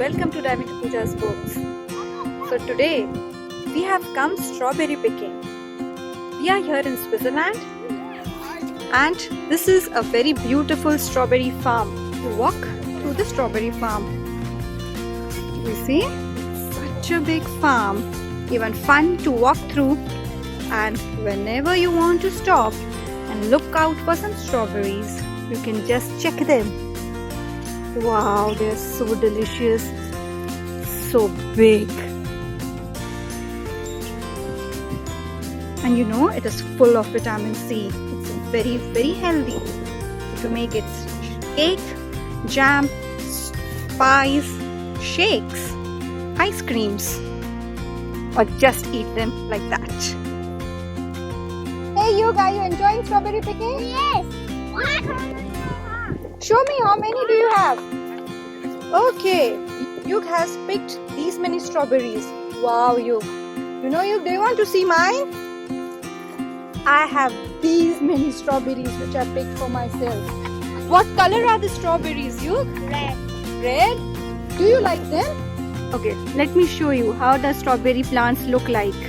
welcome to Pooja's books. So today we have come strawberry picking. We are here in Switzerland and this is a very beautiful strawberry farm. You walk through the strawberry farm. You see, such a big farm, even fun to walk through, and whenever you want to stop and look out for some strawberries, you can just check them. Wow, they're so delicious, so big. And you know, it is full of vitamin C. It's very, very healthy. To make it cake, jam, pies, shakes, ice creams, or just eat them like that. Hey Yug, are you enjoying strawberry picking? Yes. Show me, how many do you have? Okay, Yug has picked these many strawberries. Wow, Yug. You know, Yug, do you want to see mine? I have these many strawberries which I picked for myself. What color are the strawberries, Yug? Red. Red? Do you like them? Okay, let me show you how the strawberry plants look like.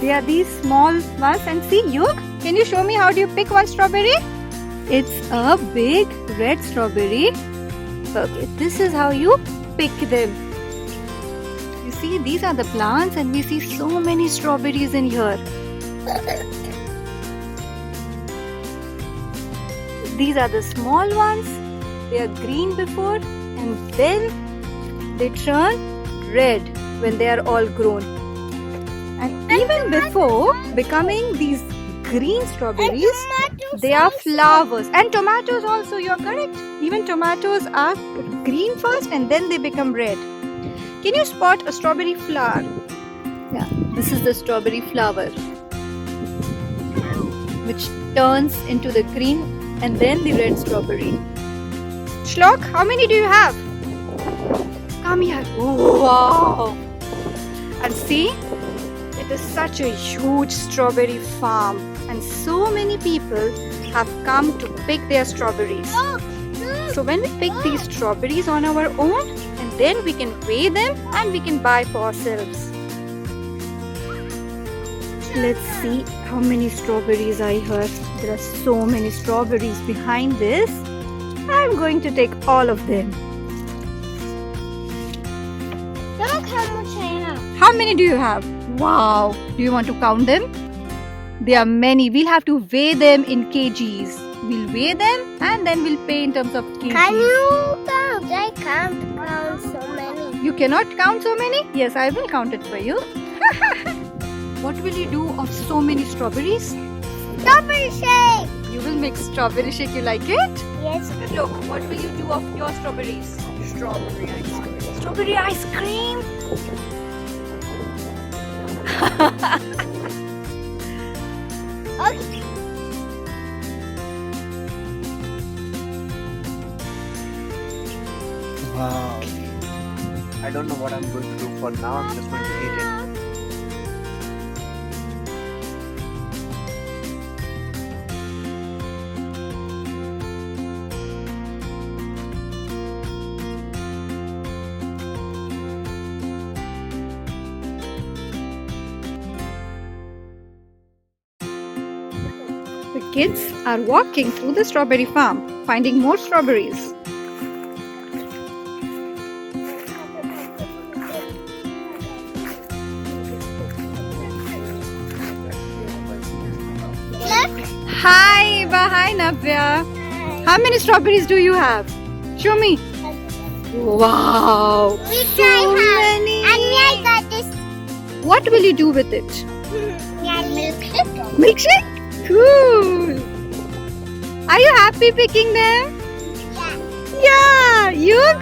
They are these small ones, and see, Yug, can you show me how do you pick one strawberry? It's a big red strawberry. Okay, this is how you pick them. You see, these are the plants and we see so many strawberries in here. These are the small ones. They are green before and then they turn red when they are all grown. And even before becoming these green strawberries, they are flowers. And tomatoes also, you are correct. Even tomatoes are green first and then they become red. Can you spot a strawberry flower? Yeah, this is the strawberry flower, which turns into the green and then the red strawberry. Shlok, how many do you have? Come here. Oh, wow. And see, it is such a huge strawberry farm and so many people have come to pick their strawberries. So when we pick these strawberries on our own, and then we can weigh them and we can buy for ourselves. Let's see how many strawberries I heard. There are so many strawberries behind this. I'm going to take all of them. Look how much I have. How many do you have? Wow. Do you want to count them? There are many. We'll have to weigh them in kgs. We'll weigh them and then we'll pay in terms of kgs. Can you count? I can't count so many. You cannot count so many? Yes, I will count it for you. What will you do of so many strawberries? Strawberry shake. You will make strawberry shake. You like it? Yes. Look, what will you do of your strawberries? Strawberry ice cream. Strawberry ice cream? Okay. Wow. I don't know what I'm going to do for now. I'm just going to eat it. The kids are walking through the strawberry farm, finding more strawberries. Hi, Hi Navya. How many strawberries do you have? Show me. Wow. So many. And I got this. What will you do with it? Milkshake. Milkshake? Cool. Are you happy picking them? Yeah. Yeah. Yug?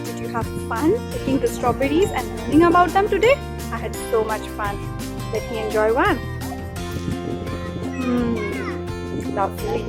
Did you have fun picking the strawberries and learning about them today? I had so much fun. Let me enjoy one. Lovely.